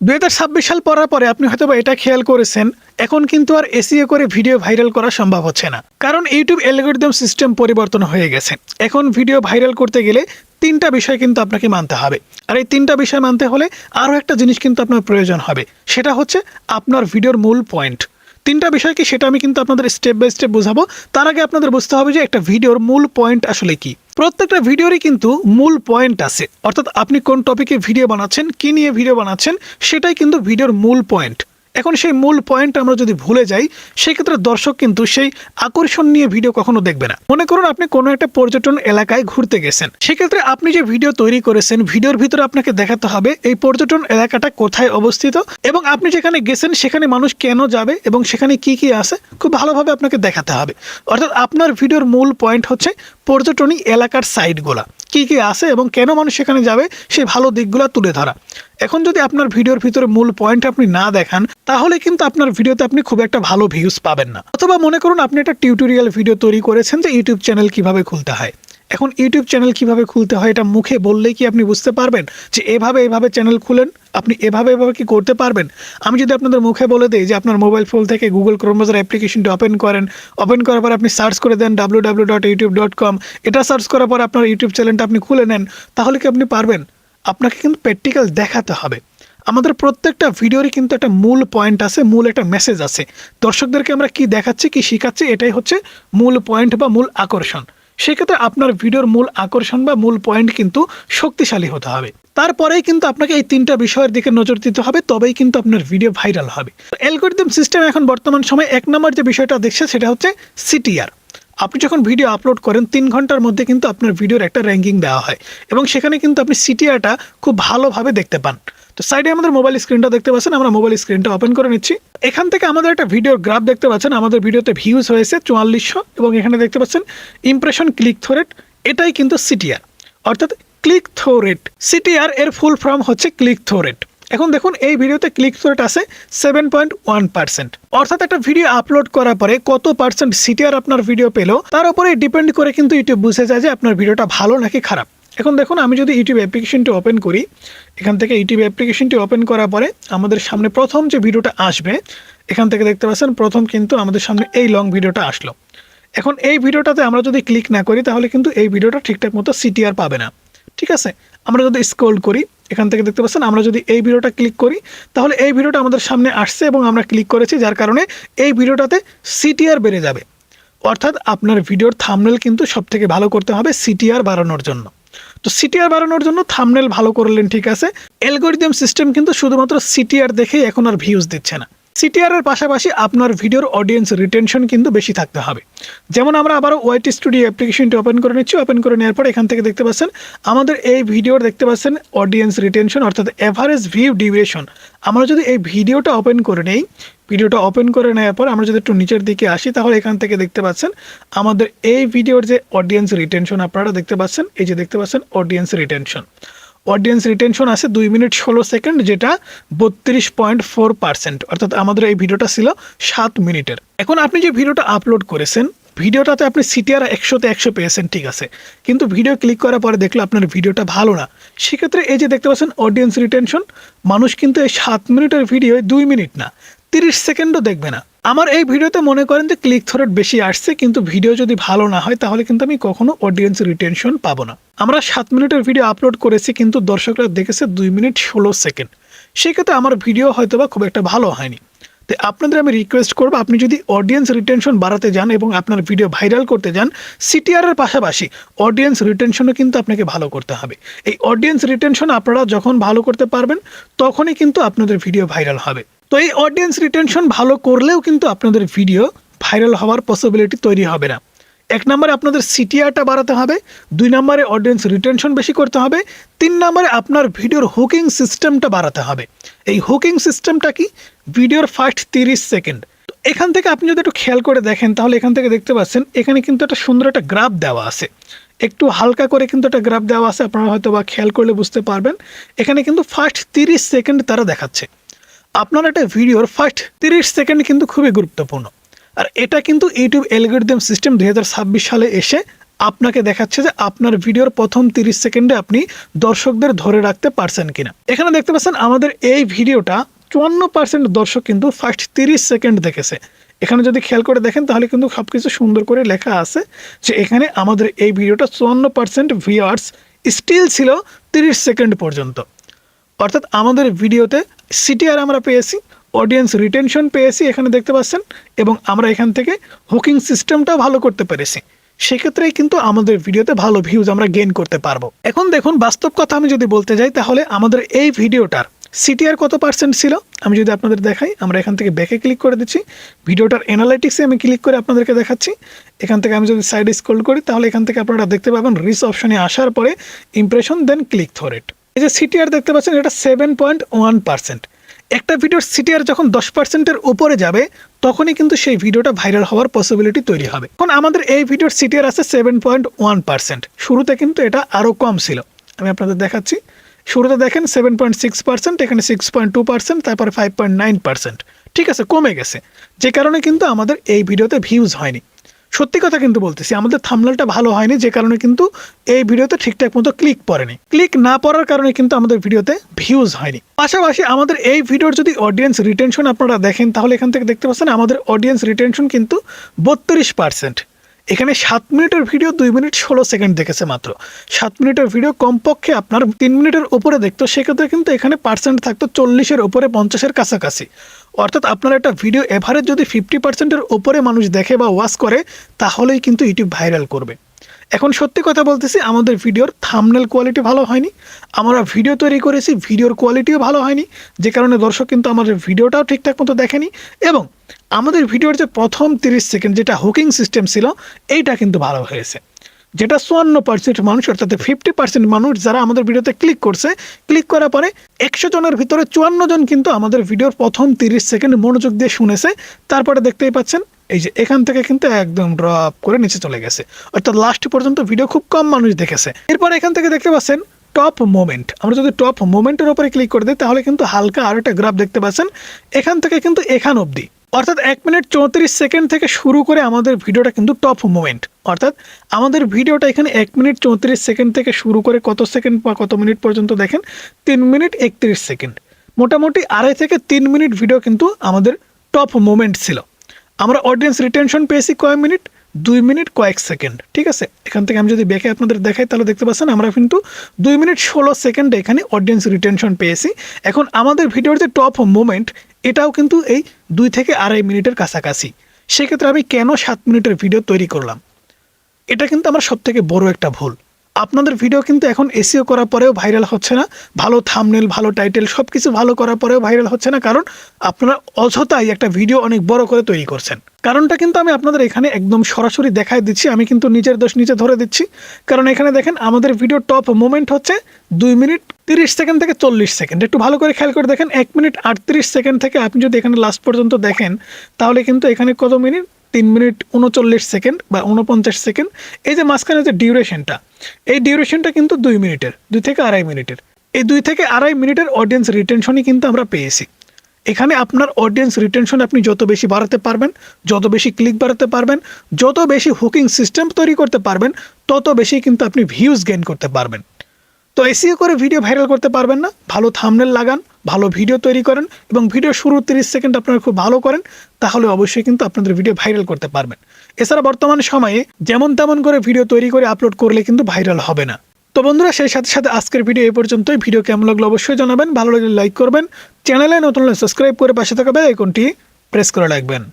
2026 সাল পড়ার পরে আপনি হয়তোবা এটা খেয়াল করেছেন, এখন কিন্তু আর এসইও করে ভিডিও ভাইরাল করা সম্ভব হচ্ছে না, কারণ ইউটিউব অ্যালগরিদম সিস্টেম পরিবর্তন হয়ে গেছে। এখন ভিডিও ভাইরাল করতে গেলে তিনটা বিষয় কিন্তু আপনাকে মানতে হবে, আর এই তিনটা বিষয় মানতে হলে আরও একটা জিনিস কিন্তু আপনার প্রয়োজন হবে, সেটা হচ্ছে আপনার ভিডিওর মূল পয়েন্ট। তিনটা বিষয় কি সেটা আমি কিন্তু আপনাদের স্টেপ বাই স্টেপ বোঝাবো। তার আগে আপনাদের বুঝতে হবে যে একটা ভিডিওর মূল পয়েন্ট আসলে কি। প্রত্যেকটা ভিডিওরই কিন্তু মূল পয়েন্ট আছে, অর্থাৎ আপনি কোন টপিকে ভিডিও বানাচ্ছেন, কি নিয়ে ভিডিও বানাচ্ছেন, সেটাই কিন্তু ভিডিওর মূল পয়েন্ট। এখন সেই মূল পয়েন্ট আমরা যদি ভুলে যাই, সেক্ষেত্রে দর্শক কিন্তু সেই আকর্ষণ নিয়ে ভিডিও কখনো দেখবে না। মনে করুন আপনি কোনো একটা পর্যটন এলাকায় ঘুরতে গেছেন, সেক্ষেত্রে আপনি যে ভিডিও তৈরি করেছেন, ভিডিওর ভিতরে আপনাকে দেখাতে হবে এই পর্যটন এলাকাটা কোথায় অবস্থিত এবং আপনি যেখানে গেছেন সেখানে মানুষ কেন যাবে এবং সেখানে কি কি আছে খুব ভালোভাবে আপনাকে দেখাতে হবে। অর্থাৎ আপনার ভিডিওর মূল পয়েন্ট হচ্ছে পর্যটনী এলাকার সাইটগুলা কি কি আছে এবং কেন মানুষ সেখানে যাবে সেই ভালো দিকগুলো তুলে ধরা। এখন যদি আপনার ভিডিওর ভিতরে মূল পয়েন্ট আপনি না দেখান, তাহলে কিন্তু আপনার ভিডিওতে আপনি খুব একটা ভালো ভিউজ পাবেন না। অথবা মনে করুন আপনি একটা টিউটোরিয়াল ভিডিও তৈরি করেছেন যে ইউটিউব চ্যানেল কিভাবে খুলতে হয়। এখন ইউটিউব চ্যানেল কিভাবে খুলতে হয় এটা মুখে বললেই কি আপনি বুঝতে পারবেন যে এভাবে চ্যানেল খুলেন, আপনি এভাবে কি করতে পারবেন? আমি যদি আপনাদের মুখে বলে দিই যে আপনার মোবাইল ফোন থেকে গুগল ক্রোম ব্রাউজার অ্যাপ্লিকেশনটি ওপেন করেন, ওপেন করার পর আপনি সার্চ করে দেন www.youtube.com, এটা সার্চ করার পর আপনার ইউটিউব চ্যানেলটা আপনি খুলে নেন, তাহলে কি আপনি পারবেন? আপনাকে কিন্তু প্র্যাকটিক্যাল দেখাতে হবে। আমাদের প্রত্যেকটা ভিডিওরই কিন্তু একটা মূল পয়েন্ট আছে, মূল একটা মেসেজ আছে। দর্শকদেরকে আমরা কি দেখাচ্ছি, কি শেখাচ্ছি, এটাই হচ্ছে মূল পয়েন্ট বা মূল আকর্ষণ। সেক্ষেত্রে আপনার ভিডিওর মূল আকর্ষণ বা মূল পয়েন্ট কিন্তু শক্তিশালী হতে হবে। তারপরেই কিন্তু আপনাকে এই তিনটা বিষয়ের দিকে নজর দিতে হবে, তবেই কিন্তু আপনার ভিডিও ভাইরাল হবে। অ্যালগরিদম সিস্টেম এখন বর্তমান সময়ে 1 নম্বর যে বিষয়টা দেখছে সেটা হচ্ছে সিটিআর। আপনি যখন ভিডিও আপলোড করেন 3 ঘন্টার মধ্যে কিন্তু আপনার ভিডিওর একটা র্যাঙ্কিং দেওয়া হয় এবং সেখানে কিন্তু আপনি সিটিআরটা খুব ভালোভাবে দেখতে পান। তো সাইডে আমাদের মোবাইল স্ক্রিনটা দেখতে পাচ্ছেন, আমরা মোবাইল স্ক্রিনটা ওপেন করে নিচ্ছি। এখান থেকে আমাদের একটা ভিডিওর গ্রাফ দেখতে পাচ্ছেন, আমাদের ভিডিওতে ভিউজ হয়েছে 4400 এবং এখানে দেখতে পাচ্ছেন ইমপ্রেশন ক্লিক থ্রু রেট, এটাই কিন্তু সিটিআর, অর্থাৎ ক্লিক থ্রু রেট। সিটিআর এর ফুল ফর্ম হচ্ছে ক্লিক থ্রু রেট। এখন দেখুন এই ভিডিওতে ক্লিক থ্রু রেট আছে 7.1%, অর্থাৎ একটা ভিডিও আপলোড করার পরে কত পার্সেন্ট সিটিআর আপনার ভিডিও পেলো তার উপরে ডিপেন্ড করে কিন্তু ইউটিউব বুঝে যায় যে আপনার ভিডিওটা ভালো নাকি খারাপ। এখন দেখুন আমি যদি ইউটিউব অ্যাপ্লিকেশনটি ওপেন করি, এখান থেকে ইউটিউব অ্যাপ্লিকেশনটি ওপেন করার পরে আমাদের সামনে প্রথম যে ভিডিওটা আসবে, এখান থেকে দেখতে পাচ্ছেন প্রথম কিন্তু আমাদের সামনে এই লং ভিডিওটা আসলো। এখন এই ভিডিওটাতে আমরা যদি ক্লিক না করি তাহলে কিন্তু এই ভিডিওটা ঠিকঠাক মতো সিটিআর পাবে না, ঠিক আছে। আমরা যদি স্ক্রল করি, এখান থেকে দেখতে পাচ্ছেন আমরা যদি এই ভিডিওটা ক্লিক করি তাহলে এই ভিডিওটা আমাদের সামনে আসছে এবং আমরা ক্লিক করেছি, যার কারণে এই ভিডিওটাতে সিটিআর বেড়ে যাবে। অর্থাৎ আপনার ভিডিওর থাম্বনেল কিন্তু সবথেকে ভালো করতে হবে সিটিআর বাড়ানোর জন্য। তো সিটিআর বাড়ানোর জন্য থাম্বনেল ভালো করলেন, ঠিক আছে। অ্যালগরিদম সিস্টেম কিন্তু শুধুমাত্র সিটিআর দেখেই এখন আর ভিউজ দিচ্ছে না। সিটিআর এর পাশাপাশি আপনার ভিডিওর অডিয়েন্স রিটেনশন কিন্তু বেশি থাকতে হবে। যেমন আমরা আবারও ওয়াইটি স্টুডিও অ্যাপ্লিকেশনটি ওপেন করে নিচ্ছি। ওপেন করে নেওয়ার পর এখান থেকে দেখতে পাচ্ছেন আমাদের এই ভিডিওর দেখতে পাচ্ছেন অডিয়েন্স রিটেনশন অর্থাৎ এভারেজ ভিউ ডিউরেশন। আমরা যদি এই ভিডিওটা ওপেন করে নেই, ভিডিওটা ওপেন করে নেওয়ার পর আমরা যদি একটু নিচের দিকে আসি, তাহলে এখান থেকে দেখতে পাচ্ছেন আমাদের এই ভিডিওর যে অডিয়েন্স রিটেনশন আপনারা দেখতে পাচ্ছেন, এই যে দেখতে পাচ্ছেন অডিয়েন্স রিটেনশন। অডিয়েন্স রিটেনশন আছে 2 মিনিট 16 সেকেন্ড, যেটা 32.4%, অর্থাৎ আমাদের এই ভিডিওটা ছিল 7 মিনিটের। এখন আপনি যে ভিডিওটা আপলোড করেছেন, ভিডিওটাতে আপনি সিটিআর 100তে 100 পেয়েছেন, ঠিক আছে, কিন্তু ভিডিও ক্লিক করার পরে দেখলো আপনার ভিডিওটা ভালো না। সেক্ষেত্রে এই যে দেখতে পাচ্ছেন অডিয়েন্স রিটেনশন, মানুষ কিন্তু এই 7 মিনিটের ভিডিও 2 মিনিট না 30 সেকেন্ডও দেখবে না। আমার এই ভিডিওতে মনে করেন যে ক্লিক থ্রু রেট বেশি আসছে, কিন্তু ভিডিও যদি ভালো না হয় তাহলে কিন্তু আমি কখনো অডিয়েন্স রিটেনশন পাবো না। আমরা 7 মিনিটের ভিডিও আপলোড করেছি কিন্তু দর্শকরা দেখেছে 2 মিনিট 16 সেকেন্ড, সেক্ষেত্রে আমার ভিডিও হয়তোবা খুব একটা ভালো হয়নি। তো আপনাদের আমি রিকোয়েস্ট করবো, আপনি যদি অডিয়েন্স রিটেনশন বাড়াতে যান এবং আপনার ভিডিও ভাইরাল করতে যান, সিটিআর এর পাশাপাশি অডিয়েন্স রিটেনশনও কিন্তু আপনাকে ভালো করতে হবে। এই অডিয়েন্স রিটেনশন আপনারা যখন ভালো করতে পারবেন তখনই কিন্তু আপনাদের ভিডিও ভাইরাল হবে। তো এই অডিয়েন্স রিটেনশন ভালো করলেও কিন্তু আপনাদের ভিডিও ভাইরাল হওয়ার পসিবিলিটি তৈরি হবে না। 1 নম্বরে আপনাদের সিটিআরটা বাড়াতে হবে, 2 নম্বরে অডিয়েন্স রিটেনশন বেশি করতে হবে, 3 নম্বরে আপনার ভিডিওর হুকিং সিস্টেমটা বাড়াতে হবে। এই হুকিং সিস্টেমটা কি? ভিডিওর ফার্স্ট 30 সেকেন্ড। এখান থেকে আপনি যদি একটু খেয়াল করে দেখেন তাহলে এখান থেকে দেখতে পাচ্ছেন এখানে কিন্তু একটা সুন্দর একটা গ্রাফ দেওয়া আছে, একটু হালকা করে কিন্তু একটা গ্রাফ দেওয়া আছে, আপনারা হয়তো বা খেয়াল করলে বুঝতে পারবেন। এখানে কিন্তু ফার্স্ট 30 সেকেন্ড তারা দেখাচ্ছে। আপনার একটা ভিডিওর ফার্স্ট 30 সেকেন্ড কিন্তু খুবই গুরুত্বপূর্ণ, আর এটা কিন্তু ইউটিউব অ্যালগরিদম সিস্টেম 2026 সালে এসে আপনাকে দেখাচ্ছে যে আপনার ভিডিওর প্রথম 30 সেকেন্ডে আপনি দর্শকদের ধরে রাখতে পারছেন কিনা। এখানে দেখতে পাচ্ছেন আমাদের এই ভিডিওটা 54% দর্শক কিন্তু ফার্স্ট 30 সেকেন্ড দেখেছে। এখানে যদি খেয়াল করে দেখেন তাহলে কিন্তু সবকিছু সুন্দর করে লেখা আছে যে এখানে আমাদের এই ভিডিওটা 54% ভিউয়ার্স স্টিল ছিল 30 সেকেন্ড পর্যন্ত। অর্থাৎ আমাদের ভিডিওতে সিটিআর আমরা পেয়েছি, অডিয়েন্স রিটেনশন পেয়েছি এখানে দেখতে পাচ্ছেন, এবং আমরা এখান থেকে হুকিং সিস্টেমটাও ভালো করতে পেরেছি। সেক্ষেত্রেই কিন্তু আমাদের ভিডিওতে ভালো ভিউজ আমরা গেইন করতে পারবো। এখন দেখুন বাস্তব কথা আমি যদি বলতে যাই তাহলে আমাদের এই ভিডিওটার সিটিআর কত পার্সেন্ট ছিল আমি যদি আপনাদের দেখাই, আমরা এখান থেকে ব্যাকে ক্লিক করে দিচ্ছি, ভিডিওটার অ্যানালাইটিক্সে আমি ক্লিক করে আপনাদেরকে দেখাচ্ছি। এখান থেকে আমি যদি সাইডে স্ক্রল করি তাহলে এখান থেকে আপনারা দেখতে পাবেন রিচ অপশনে আসার পরে ইমপ্রেশন দেন ক্লিক থ্রু রেট। এই যে সিটিআর দেখতে পাচ্ছেন এটা 7.1%। একটা ভিডিওর সিটিআর যখন 10%-এর উপরে যাবে তখনই কিন্তু সেই ভিডিওটা ভাইরাল হওয়ার পসিবিলিটি তৈরি হবে। এখন আমাদের এই ভিডিওর সিটিআর আছে 7.1%। শুরুতে কিন্তু এটা আরও কম ছিল, আমি আপনাদের দেখাচ্ছি। শুরুতে দেখেন 7.6%, এখানে 6.2%, তারপরে 5.9%। ঠিক আছে, কমে গেছে, যে কারণে কিন্তু আমাদের এই ভিডিওতে ভিউজ হয়নি। সত্যি কথা কিন্তু বলতেছি, আমাদের থাম্বনেলটা ভালো হয়নি, যে কারণে কিন্তু এই ভিডিওতে ঠিকঠাক মতো ক্লিক পড়েনি। ক্লিক না পড়ার কারণে কিন্তু আমাদের ভিডিওতে ভিউজ হয়নি। পাশাপাশি আমাদের এই ভিডিওর যদি অডিয়েন্স রিটেনশন আপনারা দেখেন তাহলে এখান থেকে দেখতে পাচ্ছেন আমাদের অডিয়েন্স রিটেনশন কিন্তু 32%। এখানে 7 মিনিটের ভিডিও 2 মিনিট 16 সেকেন্ড দেখেছে মাত্র। 7 মিনিটের ভিডিও কমপক্ষে আপনার 3 মিনিটের উপরে দেখতো, সেক্ষেত্রে কিন্তু এখানে পার্সেন্ট থাকতো 40-এর উপরে, 50-এর কাছাকাছি। অর্থাৎ আপনার একটা ভিডিও এভারেজ যদি 50%-এর উপরে মানুষ দেখে বা ওয়াচ করে তাহলেই কিন্তু ইউটিউব ভাইরাল করবে। এখন সত্যি কথা বলতেছি, আমাদের ভিডিওর থাম্বনেল কোয়ালিটি ভালো হয়নি, আমরা ভিডিও তৈরি করেছি ভিডিওর কোয়ালিটিও ভালো হয়নি, যে কারণে দর্শক কিন্তু আমাদের ভিডিওটাও ঠিকঠাক মতো দেখেনি। এবং আমাদের ভিডিওর যে প্রথম 30 সেকেন্ড যেটা হুকিং সিস্টেম ছিল এইটা কিন্তু ভালো হয়েছে, যেটা 54% মানুষ, অর্থাৎ 50% মানুষ যারা আমাদের ভিডিওতে ক্লিক করছে, ক্লিক করার পরে 100 জনের ভিতরে 54 জন কিন্তু আমাদের ভিডিওর প্রথম 30 সেকেন্ড মনোযোগ দিয়ে শুনেছে। তারপরে দেখতেই পাচ্ছেন এই যে এখান থেকে কিন্তু একদম ড্রপ করে নিচে চলে গেছে, অর্থাৎ লাস্ট পর্যন্ত ভিডিও খুব কম মানুষ দেখেছে। এরপর এখান থেকে দেখতে পাচ্ছেন টপ মোমেন্ট, আমরা যদি টপ মোমেন্টের উপরে ক্লিক করে দিই তাহলে কিন্তু হালকা আরও একটা গ্রাফ দেখতে পাচ্ছেন, এখান থেকে কিন্তু এখান অবধি, অর্থাৎ 1 মিনিট 34 সেকেন্ড থেকে শুরু করে আমাদের ভিডিওটা কিন্তু টপ মোমেন্ট। অর্থাৎ আমাদের ভিডিওটা এখানে 1 মিনিট 34 সেকেন্ড থেকে শুরু করে কত সেকেন্ড বা কত মিনিট পর্যন্ত দেখেন, 3 মিনিট 31 সেকেন্ড। মোটামুটি 2.5 থেকে 3 মিনিট ভিডিও কিন্তু আমাদের টপ মোমেন্ট ছিল। আমরা অডিয়েন্স রিটেনশন পেয়েছি কয় মিনিট, 2 মিনিট কয়েক সেকেন্ড। ঠিক আছে, এখান থেকে আমি যদি ব্যাকে আপনাদের দেখাই তাহলে দেখতে পাচ্ছেন আমরা কিন্তু 2 মিনিট 16 সেকেন্ডে এখানে অডিয়েন্স রিটেনশন পেয়েছি। এখন আমাদের ভিডিওর যে টপ মোমেন্ট এটাও কিন্তু এই 2 থেকে 2.5 মিনিটের কাছাকাছি। সেক্ষেত্রে আমি কেন 7 মিনিটের ভিডিও তৈরি করলাম, এটা কিন্তু আমার সবথেকে বড় একটা ভুল। আপনাদের ভিডিও কিন্তু এখন এসইও করার পরেও ভাইরাল হচ্ছে না, ভালো থাম্বনেল ভালো টাইটেল সব কিছু ভালো করার পরেও ভাইরাল হচ্ছে না, কারণ আপনারা অযথাই একটা ভিডিও অনেক বড় করে তৈরি করছেন। কারণটা কিন্তু আমি আপনাদের এখানে একদম সরাসরি দেখাই দিচ্ছি, আমি কিন্তু নিজের দোষ নিজে ধরে দিচ্ছি। কারণ এখানে দেখেন আমাদের ভিডিও টপ মোমেন্ট হচ্ছে 2 মিনিট 30 সেকেন্ড থেকে 40 সেকেন্ড। একটু ভালো করে খেয়াল করে দেখেন 1 মিনিট 38 সেকেন্ড থেকে আপনি যদি এখানে লাস্ট পর্যন্ত দেখেন তাহলে কিন্তু এখানে কত মিনিট, 3 মিনিট 39 সেকেন্ড বা 49 সেকেন্ড। এই যে মাঝখানে যে ডিউরেশনটা, এই ডিউরেশনটা কিন্তু 2 মিনিটের, 2 থেকে 2.5 মিনিটের। এই 2 থেকে 2.5 মিনিটের অডিয়েন্স রিটেনশনই কিন্তু আমরা পেয়েছি। এখানে আপনার অডিয়েন্স রিটেনশন আপনি যত বেশি বাড়াতে পারবেন, যত বেশি ক্লিক বাড়াতে পারবেন, যত বেশি হুকিং সিস্টেম তৈরি করতে পারবেন, তত বেশি কিন্তু আপনি ভিউজ গেইন করতে পারবেন। তো এসইও করে ভিডিও ভাইরাল করতে পারবেন না, ভালো থাম্বনেল লাগান, ভালো ভিডিও তৈরি করেন এবং ভিডিও শুরু 30 সেকেন্ড আপনারা খুব ভালো করেন, তাহলে অবশ্যই কিন্তু আপনাদের ভিডিও ভাইরাল করতে পারবেন। এছাড়া বর্তমান সময়ে যেমন তেমন করে ভিডিও তৈরি করে আপলোড করলে কিন্তু ভাইরাল হবে না। তো বন্ধুরা, সেই সাথে সাথে আজকের ভিডিও এই পর্যন্তই। ভিডিও কেমন লাগলো অবশ্যই জানাবেন, ভালো লাগলে লাইক করবেন, চ্যানেলে নতুন হলে সাবস্ক্রাইব করে পাশে থাকা বেল আইকনটি প্রেস করে রাখবেন।